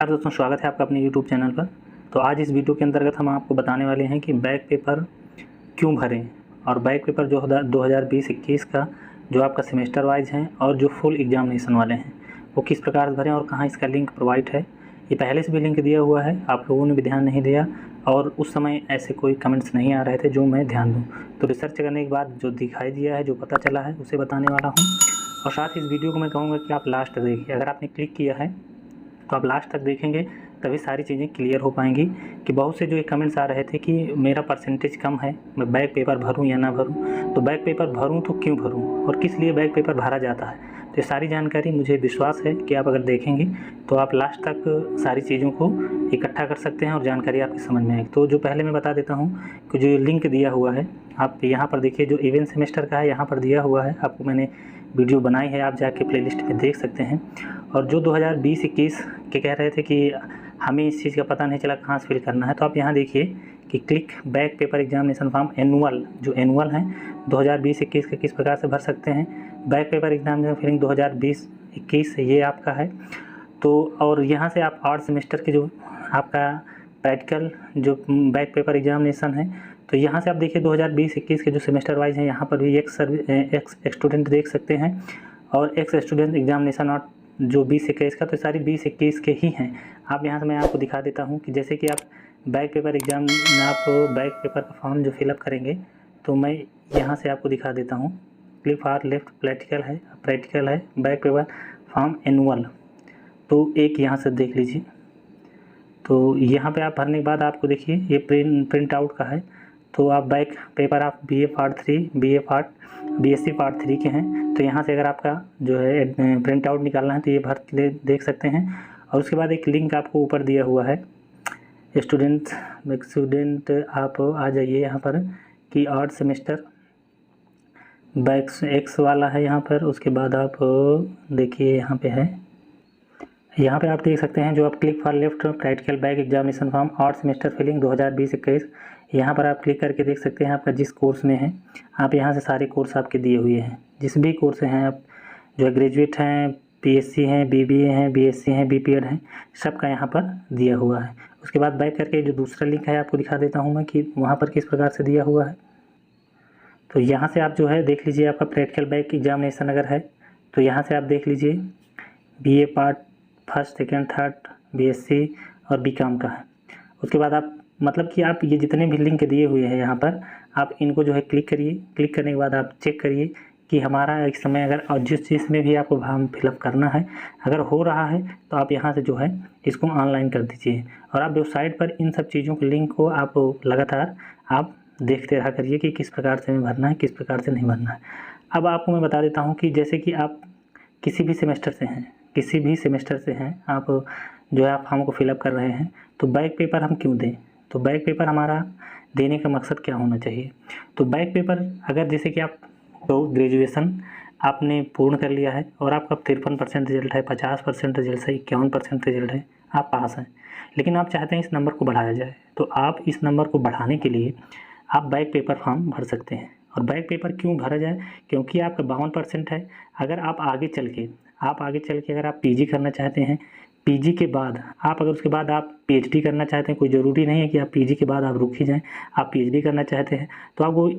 नमस्कार दोस्तों, स्वागत है आपका अपने YouTube चैनल पर। तो आज इस वीडियो के अंतर्गत हम आपको बताने वाले हैं कि बैक पेपर क्यों भरें और बैक पेपर जो 2020-21 का जो आपका सेमेस्टर वाइज हैं और जो फुल एग्जामिनेशन वाले हैं वो किस प्रकार से भरें और कहाँ इसका लिंक प्रोवाइड है। ये पहले से भी लिंक दिया हुआ है, आप लोगों ने भी ध्यान नहीं दिया और उस समय ऐसे कोई कमेंट्स नहीं आ रहे थे जो मैं ध्यान दूँ। तो रिसर्च करने के बाद जो दिखाई दिया है, जो पता चला है, उसे बताने वाला हूँ। और साथ ही इस वीडियो को मैं कहूँगा कि आप लास्ट तक देखिए। अगर आपने क्लिक किया है तो आप लास्ट तक देखेंगे तभी सारी चीज़ें क्लियर हो पाएंगी। कि बहुत से जो ये कमेंट्स आ रहे थे कि मेरा परसेंटेज कम है, मैं बैक पेपर भरूं या ना भरूं, तो बैक पेपर भरूं तो क्यों भरूं और किस लिए बैक पेपर भरा जाता है। तो ये सारी जानकारी मुझे विश्वास है कि आप अगर देखेंगे तो आप लास्ट तक सारी चीज़ों को इकट्ठा कर सकते हैं और जानकारी आपकी समझ में आएगी। तो जो पहले मैं बता देता हूँ कि जो लिंक दिया हुआ है आप यहाँ पर देखिए, जो इवेंट सेमेस्टर का है यहाँ पर दिया हुआ है, आपको मैंने वीडियो बनाई है, आप जाके प्लेलिस्ट में देख सकते हैं। और जो 2020-21 के कह रहे थे कि हमें इस चीज़ का पता नहीं चला कहाँ से फिल करना है, तो आप यहाँ देखिए कि click back paper examination form annual, जो एनुअल है 2020-21 के किस प्रकार से भर सकते हैं। बैक पेपर एग्जामिनेशन फिलिंग 2020-21 ये आपका है। तो और यहाँ से आप 8 सेमेस्टर के जो आपका प्रैक्टिकल जो बैक पेपर एग्जामिनेशन है, तो यहाँ से आप देखिए 2020-21 के जो सेमेस्टर वाइज हैं यहाँ पर भी एक्स स्टूडेंट देख सकते हैं और एक्स स्टूडेंट एग्जामिनेशन और जो 20-21 का, तो सारी 20-21 के ही हैं। आप यहाँ से मैं आपको दिखा देता हूँ कि जैसे कि आप बैक पेपर एग्ज़ाम में आप बैक पेपर का फॉर्म जो फिलअप करेंगे, तो मैं यहाँ से आपको दिखा देता हूँ। क्लिक फॉर लेफ्ट प्रैक्टिकल है बैक पेपर फॉर्म एनुअल, तो एक यहाँ से देख लीजिए। तो यहाँ पे आप भरने के बाद आपको देखिए ये प्रिंट आउट का है। तो आप बैक पेपर आप BA पार्ट 3 BSc पार्ट 3 के हैं, तो यहाँ से अगर आपका जो है प्रिंट आउट निकालना है तो ये भर के देख सकते हैं। और उसके बाद एक लिंक आपको ऊपर दिया हुआ है, स्टूडेंट आप आ जाइए यहाँ पर कि 8 सेमेस्टर बैक एक्स वाला है यहाँ पर। उसके बाद आप देखिए यहाँ पे है, यहाँ पे आप देख सकते हैं जो आप click for left practical back examination form 8 semester filling 2020-21, यहाँ पर आप क्लिक करके देख सकते हैं आपका जिस कोर्स में है। आप यहाँ से सारे कोर्स आपके दिए हुए हैं, जिस भी कोर्स हैं आप, जो ग्रेजुएट हैं, PSc हैं, BBA हैं, BSc हैं, BPEd हैं, सबका यहाँ पर दिया हुआ है। उसके बाद बैक करके जो दूसरा लिंक है आपको दिखा देता हूँ मैं कि वहाँ पर किस प्रकार से दिया हुआ है। तो यहाँ से आप जो है देख लीजिए, आपका प्रैक्टिकल बैक एग्जामिनेशन अगर है तो यहाँ से आप देख लीजिए BA part 1st, 2nd, 3rd BSc और BCom का है। उसके बाद आप मतलब कि आप ये जितने भी लिंक दिए हुए हैं यहाँ पर आप इनको जो है क्लिक करिए। क्लिक करने के बाद आप चेक करिए कि हमारा एक समय अगर और जिस चीज़ में भी आपको फॉर्म फिलअप करना है अगर हो रहा है तो आप यहाँ से जो है इसको ऑनलाइन कर दीजिए। और आप वेबसाइट पर इन सब चीज़ों के लिंक को आप लगातार आप देखते रहा करिए कि किस प्रकार से हमें भरना है, किस प्रकार से नहीं भरना है। अब आपको मैं बता देता हूँ कि जैसे कि आप किसी भी सेमेस्टर से हैं, आप जो है आप फॉर्म को फिलअप कर रहे हैं, तो बैक पेपर हम क्यों दें। तो बैक पेपर हमारा देने का मकसद क्या होना चाहिए। तो बैक पेपर अगर जैसे कि आप तो ग्रेजुएशन आपने पूर्ण कर लिया है और आपका 53% रिजल्ट है, 50% रिजल्ट है, 51% रिजल्ट है, आप पास हैं, लेकिन आप चाहते हैं इस नंबर को बढ़ाया जाए, तो आप इस नंबर को बढ़ाने के लिए आप बैक पेपर फॉर्म भर सकते हैं। और बैक पेपर क्यों भरा जाए, क्योंकि आपका 52% है। अगर आप आगे चल के अगर आप PG करना चाहते हैं, PG के बाद आप अगर उसके बाद आप PhD करना चाहते हैं, कोई ज़रूरी नहीं है कि आप PG के बाद आप रुक ही जाएं, आप PhD करना चाहते हैं, तो आपको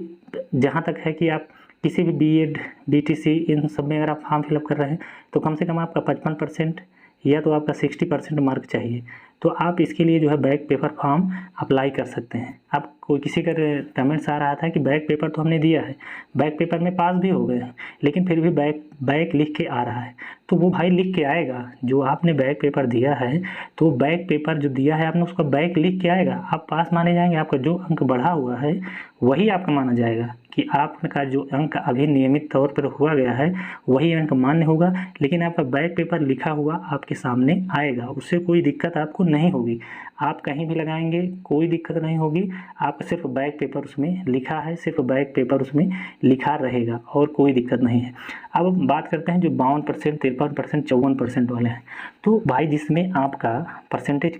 जहाँ तक है कि आप किसी भी B.Ed BTC इन सब में अगर आप फॉर्म फिलअप कर रहे हैं तो कम से कम आपका 55% या तो आपका 60% मार्क चाहिए। तो आप इसके लिए जो है बैक पेपर फॉर्म अप्लाई कर सकते हैं। अब कोई किसी का कमेंट्स आ रहा था कि बैक पेपर तो हमने दिया है, बैक पेपर में पास भी हो गए हैं, लेकिन फिर भी बैक लिख के आ रहा है। तो वो भाई लिख के आएगा, जो आपने बैक पेपर दिया है तो बैक पेपर जो दिया है आपने उसका बैक लिख के आएगा, आप पास माने जाएंगे। आपका जो अंक बढ़ा हुआ है वही आपका माना जाएगा कि आपका जो अंक अभी नियमित तौर पर हुआ गया है वही अंक मान्य होगा, लेकिन आपका बैक पेपर लिखा हुआ आपके सामने आएगा, उससे कोई दिक्कत आपको नहीं होगी। आप कहीं भी लगाएंगे कोई दिक्कत नहीं होगी, आप सिर्फ बैक पेपर उसमें लिखा है, सिर्फ बैक पेपर उसमें लिखा रहेगा और कोई दिक्कत नहीं है। अब बात करते हैं जो 52%, 53%, 54% वाले हैं। तो भाई जिसमें आपका परसेंटेज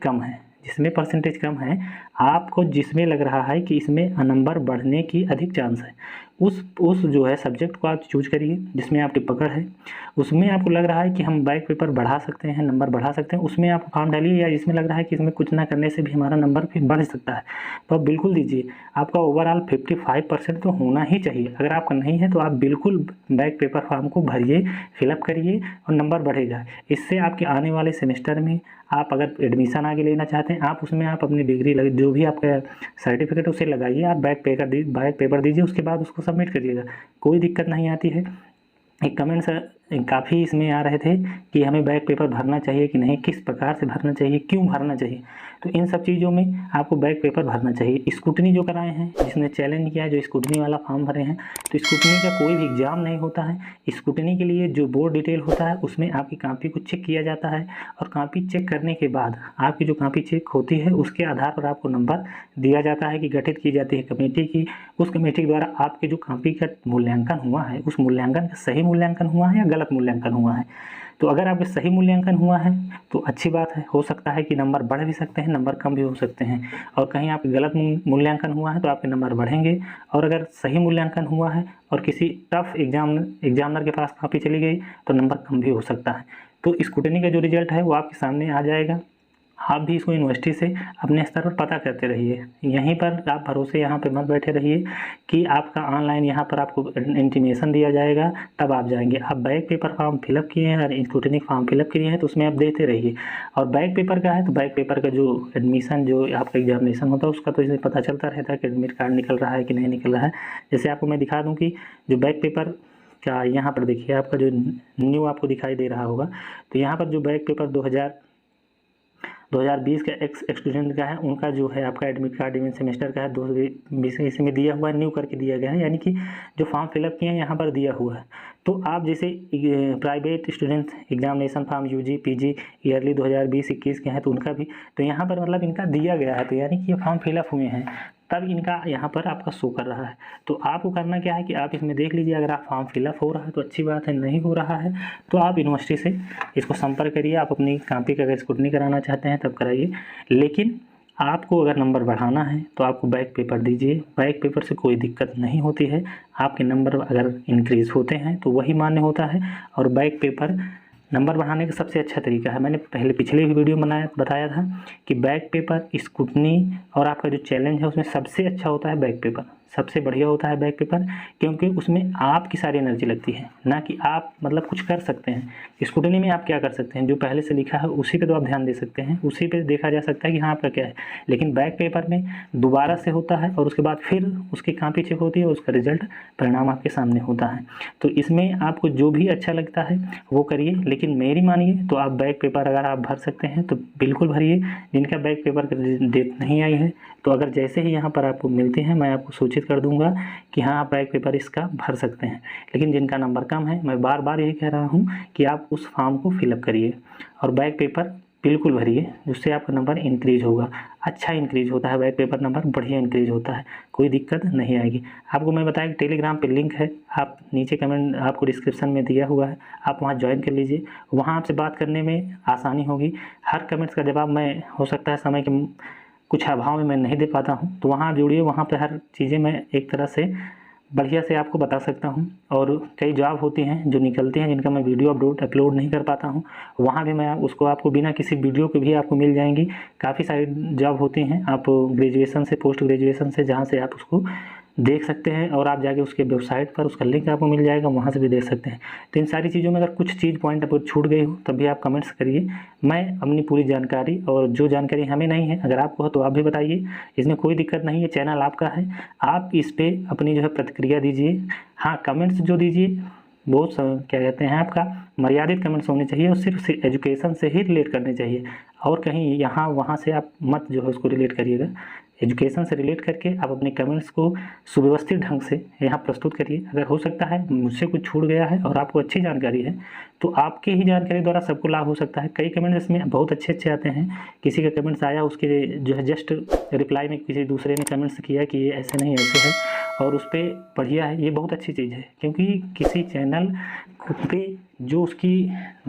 कम है, आपको जिसमें लग रहा है कि इसमें नंबर बढ़ने की अधिक चांस है, उस जो है सब्जेक्ट को आप चूज करिए जिसमें आपकी पकड़ है, उसमें आपको लग रहा है कि हम बैक पेपर बढ़ा सकते हैं, नंबर बढ़ा सकते हैं, उसमें आप फॉर्म डालिए। या जिसमें लग रहा है कि इसमें कुछ ना करने से भी हमारा नंबर भी बढ़ सकता है तो आप बिल्कुल दीजिए। आपका ओवरऑल 55% तो होना ही चाहिए। अगर आपका नहीं है तो आप बिल्कुल बैक पेपर फॉर्म को भरिए, फिलअप करिए और नंबर बढ़ेगा। इससे आपके आने वाले सेमेस्टर में आप अगर एडमिशन आगे लेना चाहते हैं, आप उसमें आप अपनी डिग्री जो भी आपका सर्टिफिकेट उसे लगाइए, आप बैक पेपर दीजिए, उसके बाद उसको सबमिट करिएगा, कोई दिक्कत नहीं आती है। एक कमेंट्स काफ़ी इसमें आ रहे थे कि हमें बैक पेपर भरना चाहिए कि नहीं, किस प्रकार से भरना चाहिए, क्यों भरना चाहिए। तो इन सब चीज़ों में आपको बैक पेपर भरना चाहिए। स्क्रूटनी जो कराए हैं, जिसने चैलेंज किया है, जो स्क्रूटनी वाला फॉर्म भरे हैं, तो स्क्रूटनी का कोई भी एग्जाम नहीं होता है। स्क्रूटनी के लिए जो बोर्ड डिटेल होता है उसमें आपकी कॉपी को चेक किया जाता है और कॉपी चेक करने के बाद आपकी जो कॉपी चेक होती है उसके आधार पर आपको नंबर दिया जाता है कि गठित की जाती है कमेटी की। उस कमेटी के द्वारा आपके जो कॉपी का मूल्यांकन हुआ है, उस मूल्यांकन का सही मूल्यांकन हुआ है या गलत मूल्यांकन हुआ है। तो अगर आपका सही मूल्यांकन हुआ है तो अच्छी बात है, हो सकता है कि नंबर बढ़ भी सकते हैं, नंबर कम भी हो सकते हैं। और कहीं आपके गलत मूल्यांकन हुआ है तो आपके नंबर बढ़ेंगे। और अगर सही मूल्यांकन हुआ है और किसी टफ एग्जामिनर के पास कॉपी चली गई तो नंबर कम भी हो सकता है। तो स्क्रूटनी का जो रिजल्ट है वो आपके सामने आ जाएगा। आप भी इसको यूनिवर्सिटी से अपने स्तर पर पता करते रहिए। यहीं पर आप भरोसे यहाँ पे मत बैठे रहिए कि आपका ऑनलाइन यहाँ पर आपको इंटीमेशन दिया जाएगा तब आप जाएंगे। आप बैक पेपर फॉर्म फिलअप किए हैं और स्क्रूटनी फॉर्म फिलअप किए हैं तो उसमें आप देते रहिए। और बैक पेपर का है तो बैक पेपर का जो एडमिशन जो आपका एग्जामिनेशन होता है उसका तो इसमें पता चलता रहता है कि एडमिट कार्ड निकल रहा है कि नहीं निकल रहा है। जैसे आपको मैं दिखा दूँ कि जो बैक पेपर का यहाँ पर देखिए, आपका जो न्यू आपको दिखाई दे रहा होगा, तो यहाँ पर जो बैक पेपर 2020 का एक्स स्टूडेंट का है, उनका जो है आपका एडमिट कार्ड इवन सेमेस्टर का है 2020 इसमें दिया हुआ है, न्यू करके दिया गया है, यानी कि जो फॉर्म फिलअप किए हैं यहाँ पर दिया हुआ है। तो आप जैसे private student examination form UG PG yearly 2020-21 के हैं तो उनका भी तो यहाँ पर मतलब इनका दिया गया है, तो यानी कि ये फॉर्म फिलअप हुए हैं तब इनका यहाँ पर आपका शो कर रहा है। तो आपको करना क्या है कि आप इसमें देख लीजिए, अगर आप फॉर्म फिलअप हो रहा है तो अच्छी बात है, नहीं हो रहा है तो आप यूनिवर्सिटी से इसको संपर्क करिए। आप अपनी कॉपी का अगर स्क्रूटनी कराना चाहते हैं तब कराइए, लेकिन आपको अगर नंबर बढ़ाना है तो आपको बैक पेपर दीजिए। बैक पेपर से कोई दिक्कत नहीं होती है, आपके नंबर अगर इंक्रीज़ होते हैं तो वही मान्य होता है। और बैक पेपर नंबर बढ़ाने का सबसे अच्छा तरीका है, मैंने पिछले भी वीडियो बताया था कि बैक पेपर, स्क्रूटनी और आपका जो चैलेंज है उसमें सबसे अच्छा होता है बैक पेपर, सबसे बढ़िया होता है बैक पेपर, क्योंकि उसमें आपकी सारी एनर्जी लगती है, ना कि आप मतलब कुछ कर सकते हैं। स्क्रूटनी में आप क्या कर सकते हैं, जो पहले से लिखा है उसी पे तो आप ध्यान दे सकते हैं, उसी पे देखा जा सकता है कि हाँ आपका क्या है। लेकिन बैक पेपर में दोबारा से होता है और उसके बाद फिर उसकी कॉपी चेक होती है, उसका रिजल्ट परिणाम आपके सामने होता है। तो इसमें आपको जो भी अच्छा लगता है वो करिए, लेकिन मेरी मानिए तो आप बैक पेपर अगर आप भर सकते हैं तो बिल्कुल भरिए। जिनका बैक पेपर की डेट नहीं आई है तो अगर जैसे ही यहाँ पर आपको मिलते हैं मैं आपको सूचित कर दूंगा कि हाँ आप बैक पेपर इसका भर सकते हैं। लेकिन जिनका नंबर कम है, मैं बार बार यही कह रहा हूँ कि आप उस फॉर्म को फिलअप करिए और बैक पेपर बिल्कुल भरिए, जिससे आपका नंबर इंक्रीज होगा। अच्छा इंक्रीज होता है बैक पेपर, नंबर बढ़िया इंक्रीज होता है, कोई दिक्कत नहीं आएगी। आपको मैं बताया कि टेलीग्राम पे लिंक है, आप नीचे कमेंट आपको डिस्क्रिप्शन में दिया हुआ है, आप वहाँ ज्वाइन कर लीजिए। वहाँ आपसे बात करने में आसानी होगी। हर कमेंट्स का जवाब मैं हो सकता है समय के कुछ अभाव में मैं नहीं दे पाता हूँ, तो वहाँ आप जुड़िए, वहाँ पे हर चीज़ें मैं एक तरह से बढ़िया से आपको बता सकता हूँ। और कई जॉब होती हैं जो निकलती हैं जिनका मैं वीडियो अपलोड नहीं कर पाता हूँ, वहाँ भी मैं उसको आपको बिना किसी वीडियो के भी आपको मिल जाएंगी। काफ़ी सारी जॉब होती हैं, आप ग्रेजुएशन से पोस्ट ग्रेजुएशन से जहाँ से आप उसको देख सकते हैं, और आप जाके उसके वेबसाइट पर उसका लिंक आपको मिल जाएगा, वहाँ से भी देख सकते हैं। तो इन सारी चीज़ों में अगर कुछ चीज़ पॉइंट आपको छूट गई हो तब भी आप कमेंट्स करिए, मैं अपनी पूरी जानकारी और जो जानकारी हमें नहीं है अगर आपको हो तो आप भी बताइए, इसमें कोई दिक्कत नहीं है, चैनल आपका है, आप इस पर अपनी जो है प्रतिक्रिया दीजिए। हाँ, कमेंट्स जो दीजिए बहुत क्या कहते हैं आपका मर्यादित कमेंट्स होने चाहिए और सिर्फ एजुकेशन से ही रिलेट करने चाहिए, और कहीं यहाँ वहाँ से आप मत जो है उसको रिलेट करिएगा। एजुकेशन से रिलेट करके आप अपने कमेंट्स को सुव्यवस्थित ढंग से यहाँ प्रस्तुत करिए। अगर हो सकता है मुझसे कुछ छूट गया है और आपको अच्छी जानकारी है तो आपके ही जानकारी द्वारा सबको लाभ हो सकता है। कई कमेंट्स इसमें बहुत अच्छे आते हैं, किसी का कमेंट्स आया उसके जो है जस्ट रिप्लाई में किसी दूसरे ने कमेंट्स किया कि ये ऐसे नहीं ऐसे है और उस पर बढ़िया है, ये बहुत अच्छी चीज़ है, क्योंकि किसी चैनल पे जो उसकी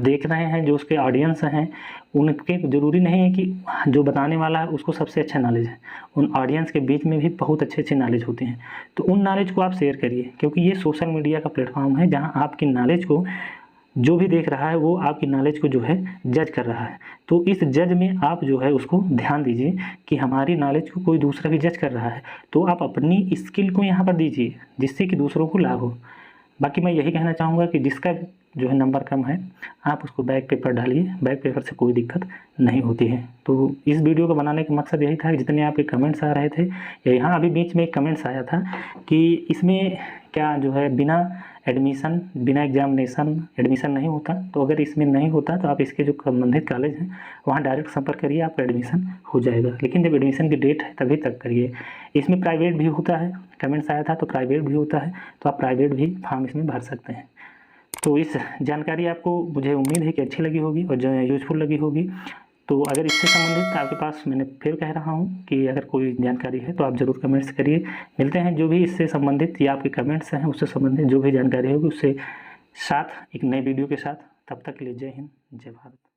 देख रहे हैं, जो उसके ऑडियंस हैं, उनके ज़रूरी नहीं है कि जो बताने वाला है उसको सबसे अच्छा नॉलेज है। उन ऑडियंस के बीच में भी बहुत अच्छे नॉलेज होते हैं, तो उन नॉलेज को आप शेयर करिए, क्योंकि ये सोशल मीडिया का प्लेटफॉर्म है जहाँ आपकी नॉलेज को जो भी देख रहा है वो आपकी नॉलेज को जो है जज कर रहा है। तो इस जज में आप जो है उसको ध्यान दीजिए कि हमारी नॉलेज को कोई दूसरा भी जज कर रहा है, तो आप अपनी स्किल को यहाँ पर दीजिए जिससे कि दूसरों को लाभ हो। बाकी मैं यही कहना चाहूँगा कि जिसका जो है नंबर कम है आप उसको बैक पेपर डालिए, बैक पेपर से कोई दिक्कत नहीं होती है। तो इस वीडियो को बनाने का मकसद यही था कि जितने आपके कमेंट्स आ रहे थे, यहाँ अभी बीच में एक कमेंट्स आया था कि इसमें क्या जो है बिना एडमिशन, बिना एग्जामिनेशन एडमिशन नहीं होता। तो अगर इसमें नहीं होता तो आप इसके जो संबंधित कॉलेज हैं वहाँ डायरेक्ट संपर्क करिए, आपका एडमिशन हो जाएगा। लेकिन जब एडमिशन की डेट है तभी तक करिए। इसमें प्राइवेट भी होता है, कमेंट्स आया था तो प्राइवेट भी होता है, तो आप प्राइवेट भी फॉर्म इसमें भर सकते हैं। तो इस जानकारी आपको मुझे उम्मीद है कि अच्छी लगी होगी और जो यूज़फुल लगी होगी। तो अगर इससे संबंधित आपके पास, मैंने फिर कह रहा हूँ कि अगर कोई जानकारी है तो आप ज़रूर कमेंट्स करिए। मिलते हैं जो भी इससे संबंधित या आपके कमेंट्स हैं उससे संबंधित जो भी जानकारी होगी उससे साथ एक नए वीडियो के साथ। तब तक के लिए जय हिंद, जय भारत।